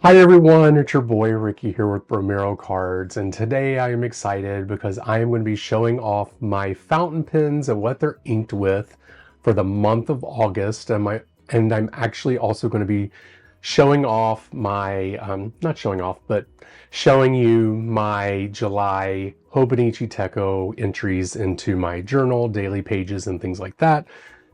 Hi everyone, it's your boy Ricky here with Romero Cards, and today I am excited because I am going to be showing off my fountain pens and what they're inked with for the month of August, and I'm actually also going to be showing off my not showing off, but showing you my July Hobonichi Teco entries into my journal, daily pages, and things like that.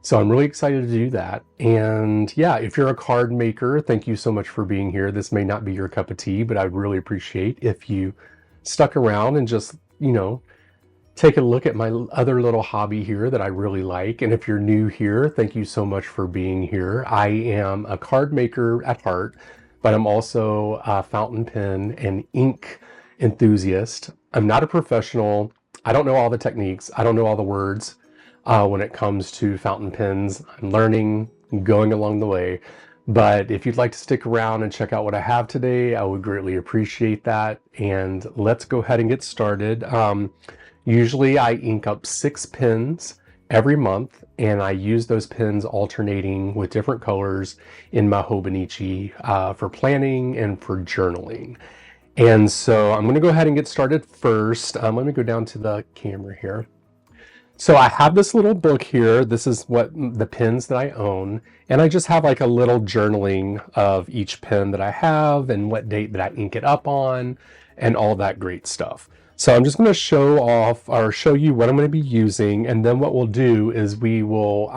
So I'm really excited to do that. And yeah, if you're a card maker, thank you so much for being here. This may not be your cup of tea, but I'd really appreciate if you stuck around and just, take a look at my other little hobby here that I really like. And if you're new here, thank you so much for being here. I am a card maker at heart, but I'm also a fountain pen and ink enthusiast. I'm not a professional. I don't know all the techniques. I don't know all the words when it comes to fountain pens. I'm learning, going along the way. But if you'd like to stick around and check out what I have today, I would greatly appreciate that. And let's go ahead and get started. Usually I ink up 6 pens every month, and I use those pens alternating with different colors in my Hobonichi for planning and for journaling. And so I'm going to go ahead and get started first. Let me go down to the camera here. So I have this little book here. This is what the pens that I own. And I just have like a little journaling of each pen that I have and what date that I ink it up on and all that great stuff. So I'm just going to show off or show you what I'm going to be using. And then what we'll do is we will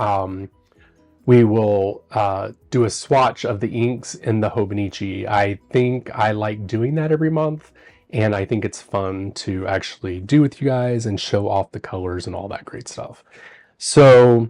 do a swatch of the inks in the Hobonichi. I think I like doing that every month. And I think it's fun to actually do with you guys and show off the colors and all that great stuff. So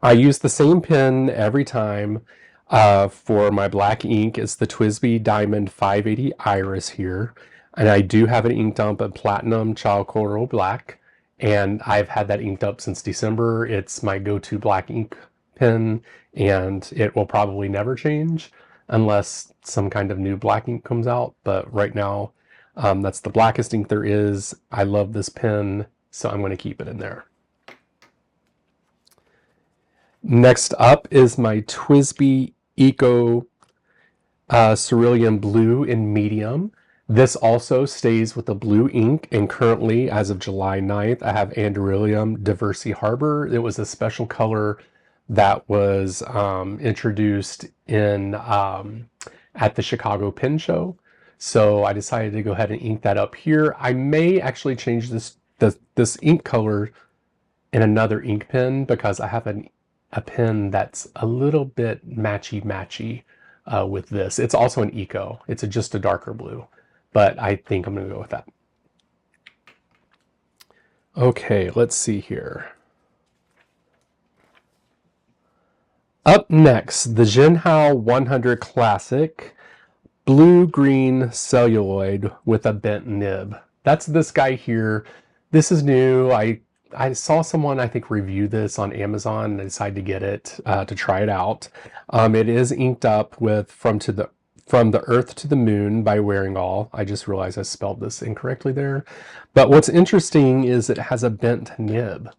I use the same pen every time. For my black ink, it's the TWSBI Diamond 580 Iris here. And I do have it inked up in Platinum Charcoal Black. And I've had that inked up since December. It's my go-to black ink pen, and it will probably never change unless some kind of new black ink comes out. But right now, that's the blackest ink there is. I love this pen, so I'm going to keep it in there. Next up is my TWSBI Eco Cerulean Blue in medium. This also stays with the blue ink, and currently, as of July 9th, I have Andurilium Diversey Harbor. It was a special color that was introduced in at the Chicago Pen Show. So I decided to go ahead and ink that up here. I may actually change this ink color in another ink pen because I have a pen that's a little bit matchy with this. It's also an Eco. It's just a darker blue, but I think I'm going to go with that. Okay, let's see here. Up next, the Jinhao 100 Classic blue-green celluloid with a bent nib. That's this guy here. This is new. I saw someone, I think, review this on Amazon, and I decided to get it to try it out. It is inked up with From the Earth to the Moon by Wearing All. I just realized I spelled this incorrectly there. But what's interesting is it has a bent nib.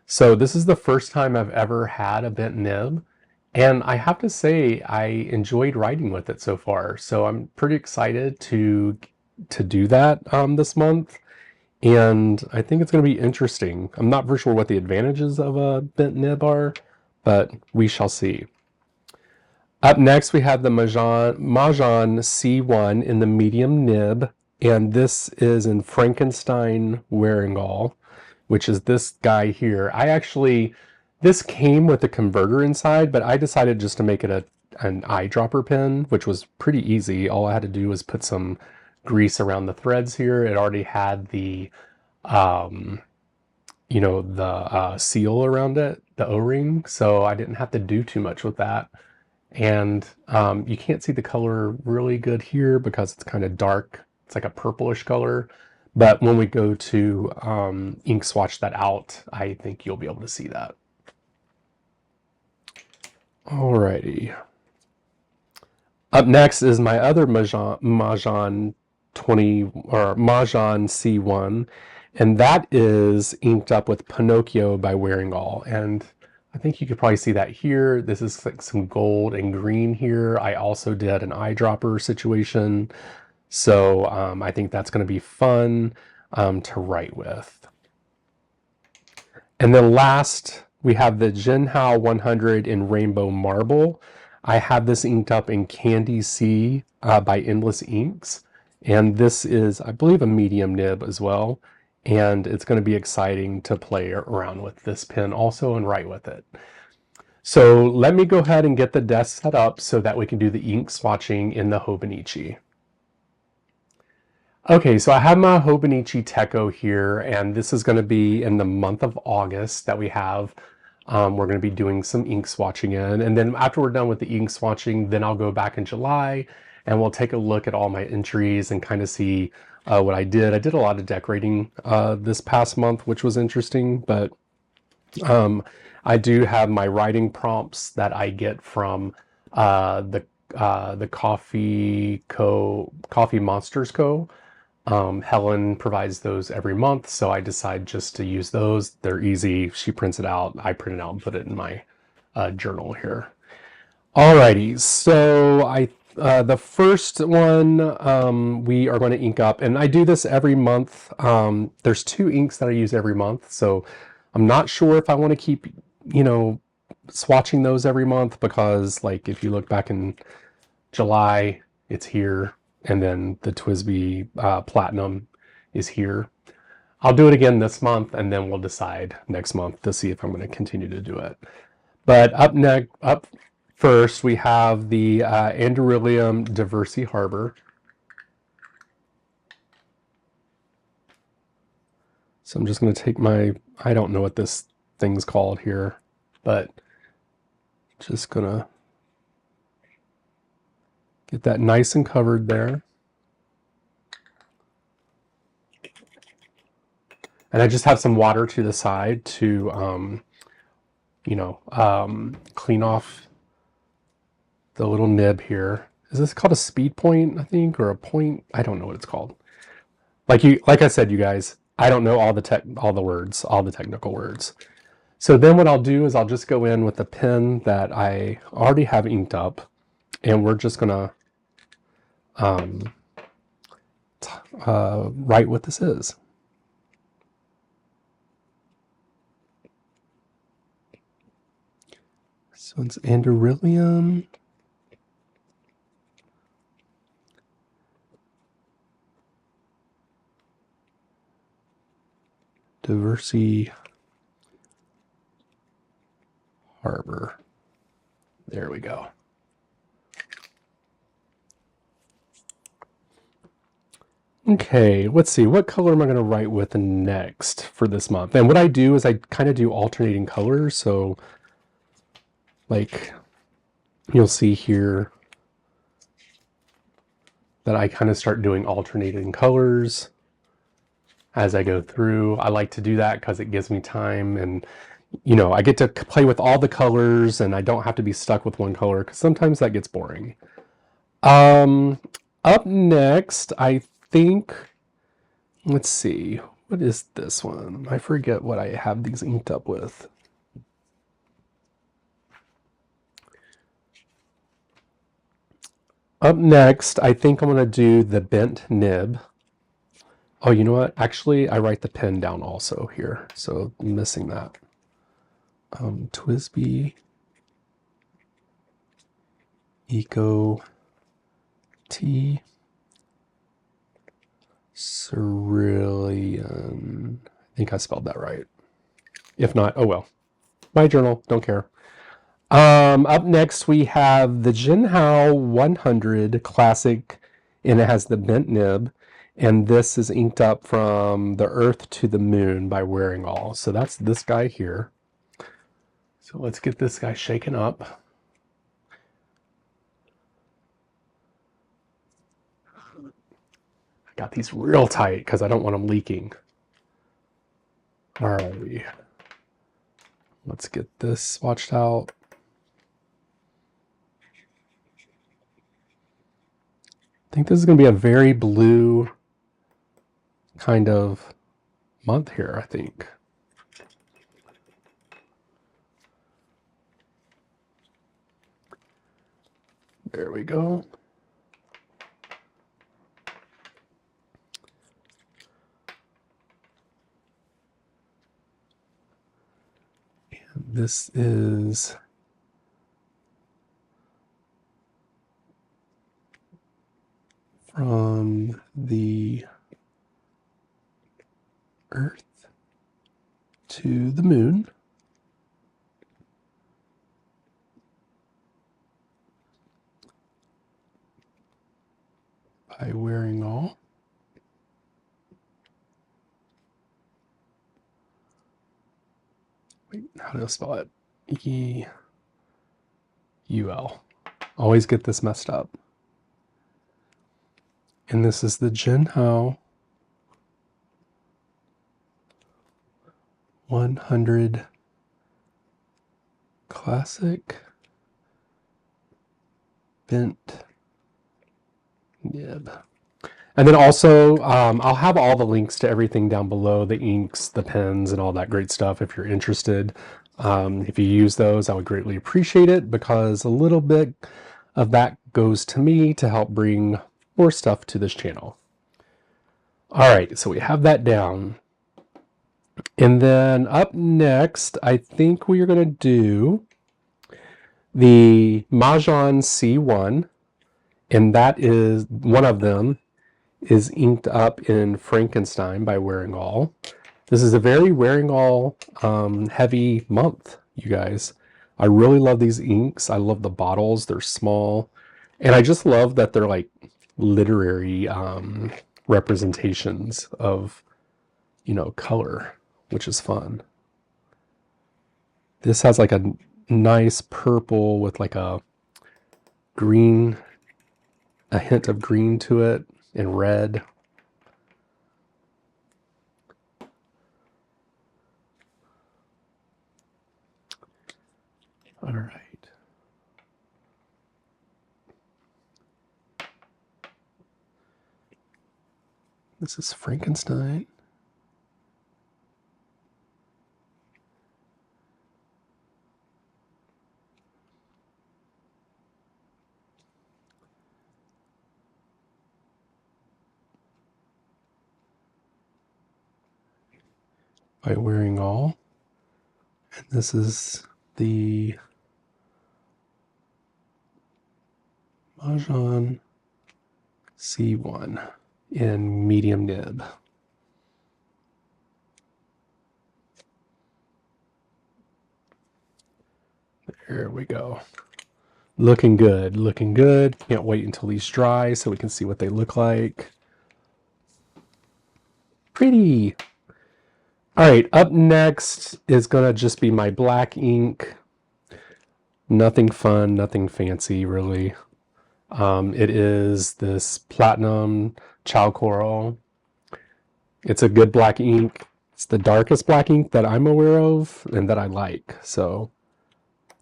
So this is the first time I've ever had a bent nib. And I have to say, I enjoyed writing with it so far. So I'm pretty excited to do that this month. And I think it's going to be interesting. I'm not very sure what the advantages of a bent nib are, but we shall see. Up next, we have the Mahjong C1 in the medium nib. And this is in Frankenstein Wearing All, which is this guy here. This came with a converter inside, but I decided just to make it an eyedropper pen, which was pretty easy. All I had to do was put some grease around the threads here. It already had the, seal around it, the O-ring, so I didn't have to do too much with that. And you can't see the color really good here because it's kind of dark. It's like a purplish color. But when we go to ink swatch that out, I think you'll be able to see that. Alrighty. Up next is my other Mahjong 20 or Mahjong C1, and that is inked up with Pinocchio by Wearing All. And I think you could probably see that here. This is like some gold and green here. I also did an eyedropper situation. So I think that's going to be fun to write with. And then last, we have the Jinhao 100 in Rainbow Marble. I have this inked up in Candy Sea by Endless Inks. And this is, I believe, a medium nib as well. And it's going to be exciting to play around with this pen also and write with it. So let me go ahead and get the desk set up so that we can do the ink swatching in the Hobonichi. Okay, so I have my Hobonichi Techo here, and this is going to be in the month of August that we have. We're going to be doing some ink swatching in, and then after we're done with the ink swatching, then I'll go back in July and we'll take a look at all my entries and kind of see what I did. I did a lot of decorating this past month, which was interesting, but I do have my writing prompts that I get from the Coffee Monsters Co. Helen provides those every month, so I decide just to use those. They're easy. She prints it out. I print it out and put it in my journal here. Alrighty, so the first one we are going to ink up, and I do this every month. There's 2 inks that I use every month, so I'm not sure if I want to keep, swatching those every month, because like if you look back in July, it's here, and then the TWSBI Platinum is here. I'll do it again this month, and then we'll decide next month to see if I'm going to continue to do it. But up first, we have the Andurilium Diversey Harbor. So I'm just going to take my, I don't know what this thing's called here, but just going to get that nice and covered there. And I just have some water to the side to, clean off the little nib here. Is this called a speed point, I think, or a point? I don't know what it's called. Like I said, you guys, I don't know all the technical words. So then what I'll do is I'll just go in with the pen that I already have inked up, and we're just gonna write what this is. So it's Andurilium. Diversey Harbor. There we go. Okay, let's see. What color am I going to write with next for this month? And what I do is I kind of do alternating colors. So like you'll see here that I kind of start doing alternating colors as I go through. I like to do that because it gives me time, and I get to play with all the colors, and I don't have to be stuck with one color because sometimes that gets boring. Up next, I think, let's see, what is this one? I forget what I have these inked up with. Up next, I think I'm going to do the bent nib. Oh, you know what? Actually, I write the pen down also here, so I'm missing that. TWSBI Eco T Cerulean. I think I spelled that right. If not, oh well. My journal, don't care. Up next, we have the Jinhao 100 Classic, and it has the bent nib. And this is inked up from the Earth to the Moon by Wearing All. So that's this guy here. So let's get this guy shaken up. I got these real tight because I don't want them leaking. All right. Let's get this swatched out. I think this is going to be a very blue kind of month here, I think. There we go. And this is from the Earth to the Moon by Wearing All. Wait, how do I spell it? E-U-L. Always get this messed up. And this is the Jin Hao 100 Classic Bent Nib. And then also, I'll have all the links to everything down below, the inks, the pens, and all that great stuff if you're interested. If you use those, I would greatly appreciate it because a little bit of that goes to me to help bring more stuff to this channel. All right, so we have that down. And then up next, I think we are going to do the Mahjong C1, and that is one of them is inked up in Frankenstein by Wearing All. This is a very Wearing All heavy month, you guys. I really love these inks. I love the bottles. They're small. And I just love that they're like literary representations of, you know, color, which is fun. This has like a nice purple with like a green, a hint of green to it, and red. All right. This is Frankenstein. By Wearing All. And this is the Mahjong C1 in medium nib. There we go. Looking good, looking good. Can't wait until these dry so we can see what they look like. Pretty. All right, up next is gonna just be my black ink. Nothing fun, nothing fancy really. It is this platinum Chow Coral. It's a good black ink. It's the darkest black ink that I'm aware of and that I like. So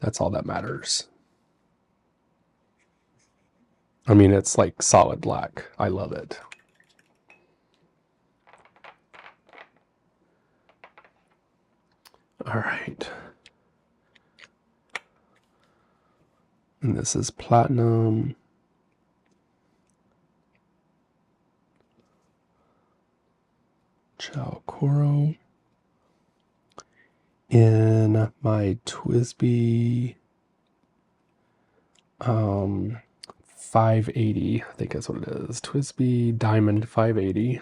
that's all that matters. I mean, it's like solid black. I love it. All right. And this is platinum. Chow Coral. In my TWSBI 580, I think that's what it is. TWSBI Diamond 580.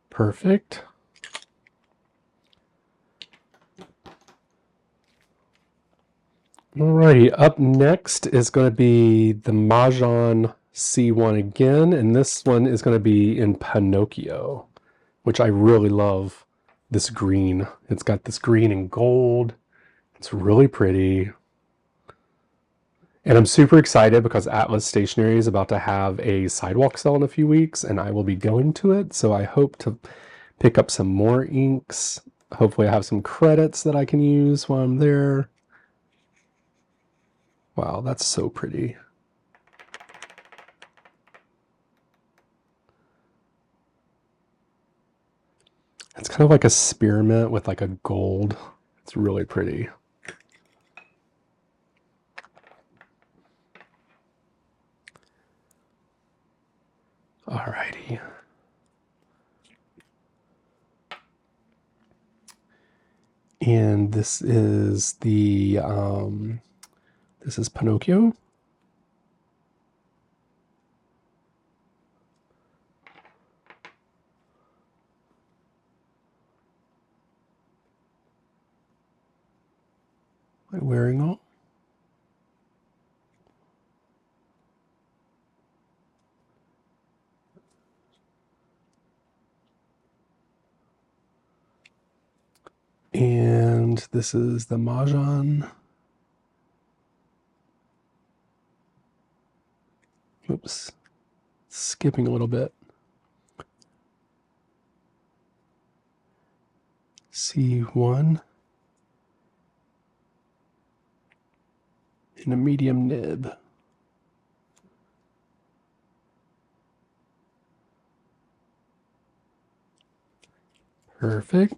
Perfect. Alrighty, up next is going to be the Mahjong C1 again, and this one is going to be in Pinocchio, which I really love this green. It's got this green and gold. It's really pretty. And I'm super excited because Atlas Stationery is about to have a sidewalk sale in a few weeks, and I will be going to it, so I hope to pick up some more inks. Hopefully I have some credits that I can use while I'm there. Wow, that's so pretty. It's kind of like a spearmint with like a gold. It's really pretty. Alrighty. And this is the, this is Pinocchio. Wearing all. And this is the Mahjong. Oops, skipping a little bit. C1 in a medium nib. Perfect.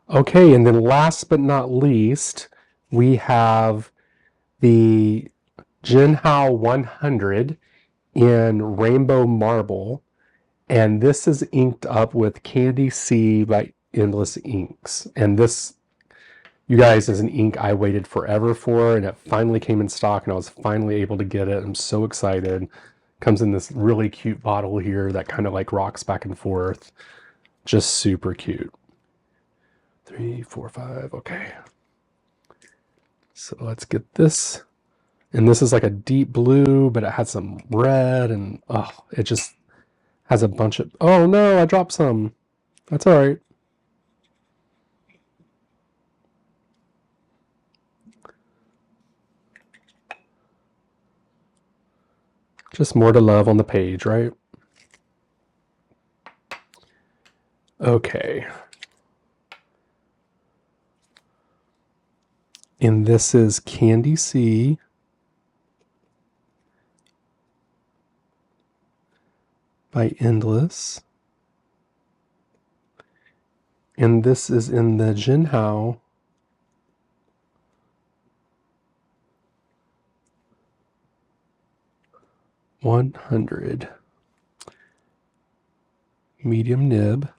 Okay, and then last but not least, we have the Jinhao 100 in Rainbow Marble, and this is inked up with Candy C by Endless Inks. And this, you guys, is an ink I waited forever for, and it finally came in stock, and I was finally able to get it. I'm so excited. Comes in this really cute bottle here that kind of like rocks back and forth. Just super cute. 3, 4, 5, okay. So let's get this. And this is like a deep blue, but it has some red, and oh, it just has a bunch of, oh no, I dropped some. That's all right. Just more to love on the page, right? Okay. And this is Candy C by Endless. And this is in the Jinhao $100 medium nib.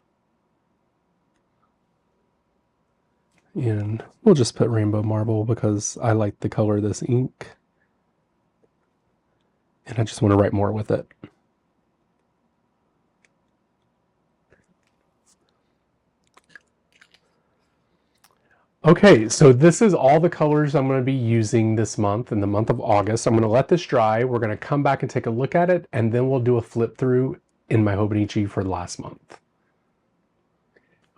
And we'll just put Rainbow Marble because I like the color of this ink. And I just want to write more with it. Okay, so this is all the colors I'm going to be using this month, in the month of August. I'm going to let this dry. We're going to come back and take a look at it, and then we'll do a flip through in my Hobonichi for last month.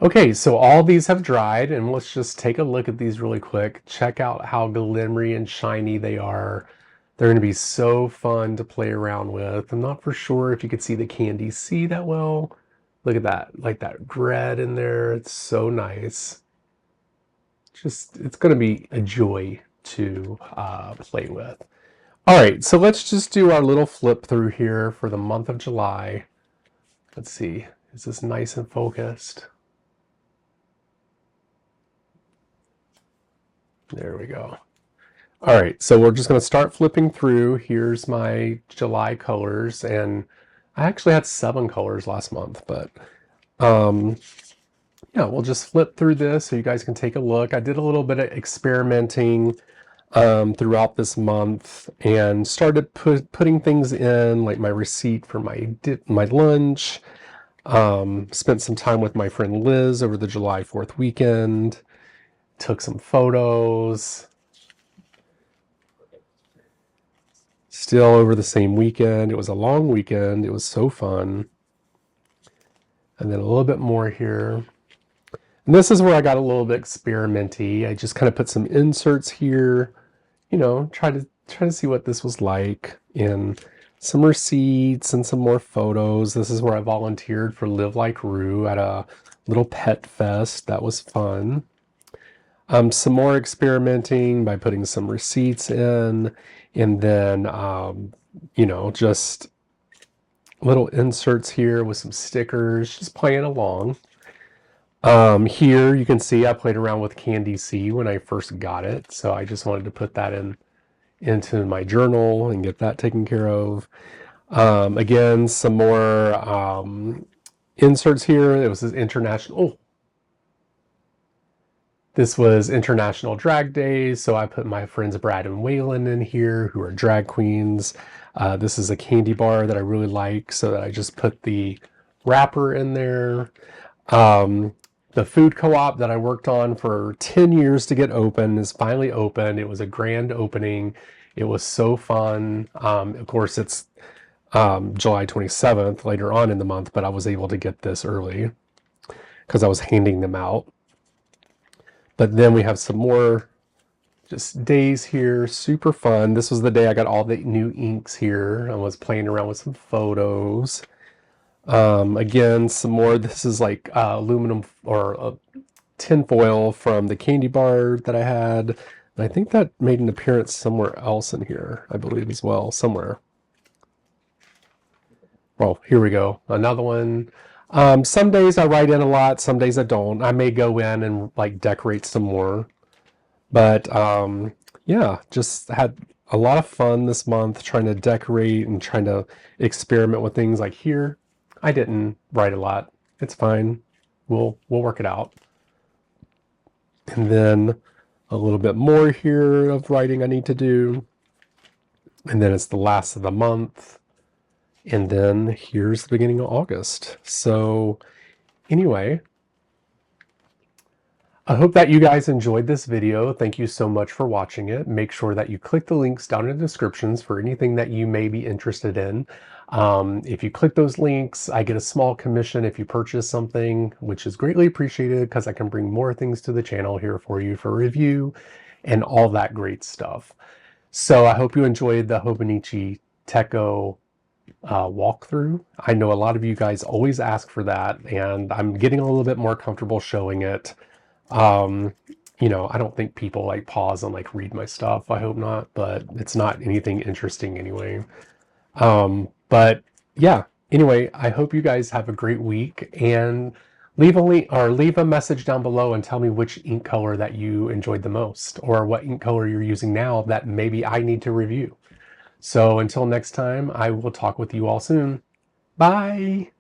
Okay, so all these have dried, and let's just take a look at these really quick. Check out how glimmery and shiny they are. They're going to be so fun to play around with. I'm not for sure if you could see the Candy C that well. Look at that, like that red in there. It's so nice. Just, it's going to be a joy to play with. All right, so let's just do our little flip through here for the month of July. Let's see, is this nice and focused? There we go. All right, so we're just going to start flipping through. Here's my July colors, and I actually had 7 colors last month, but yeah, we'll just flip through this so you guys can take a look. I did a little bit of experimenting throughout this month and started putting things in, like my receipt for my lunch. Spent some time with my friend Liz over the July 4th weekend. Took some photos. Still over the same weekend. It was a long weekend. It was so fun. And then a little bit more here. And this is where I got a little bit experimenty. I just kind of put some inserts here, you know, try to see what this was like, and some receipts and some more photos. This is where I volunteered for Live Like Rue at a little pet fest. That was fun. Some more experimenting by putting some receipts in, and then, just little inserts here with some stickers, just playing along. Here you can see I played around with Candy C when I first got it, so I just wanted to put that into my journal and get that taken care of. Again, some more inserts here. It was this was International Drag Day, so I put my friends Brad and Waylon in here, who are drag queens. This is a candy bar that I really like, so that I just put the wrapper in there. The food co-op that I worked on for 10 years to get open is finally open. It was a grand opening. It was so fun. Of course, it's July 27th later on in the month, but I was able to get this early because I was handing them out. But then we have some more just days here, super fun. This was the day I got all the new inks here. I was playing around with some photos. Again, some more. This is like aluminum or tin foil from the candy bar that I had. And I think that made an appearance somewhere else in here, I believe as well, somewhere. Well, here we go. Another one. Some days I write in a lot, some days I don't. I may go in and like decorate some more. But yeah, just had a lot of fun this month trying to decorate and trying to experiment with things like here. I didn't write a lot. It's fine. We'll work it out. And then a little bit more here of writing I need to do. And then it's the last of the month. And then here's the beginning of August. So anyway, I hope that you guys enjoyed this video. Thank you so much for watching it. Make sure that you click the links down in the descriptions for anything that you may be interested in. If you click those links, I get a small commission if you purchase something, which is greatly appreciated because I can bring more things to the channel here for you for review and all that great stuff. So I hope you enjoyed the Hobonichi Techo walkthrough. I know a lot of you guys always ask for that, and I'm getting a little bit more comfortable showing it. I don't think people like pause and like read my stuff. I hope not, but it's not anything interesting anyway. But yeah, anyway, I hope you guys have a great week, and leave a message down below and tell me which ink color that you enjoyed the most, or what ink color you're using now that maybe I need to review. So until next time, I will talk with you all soon. Bye.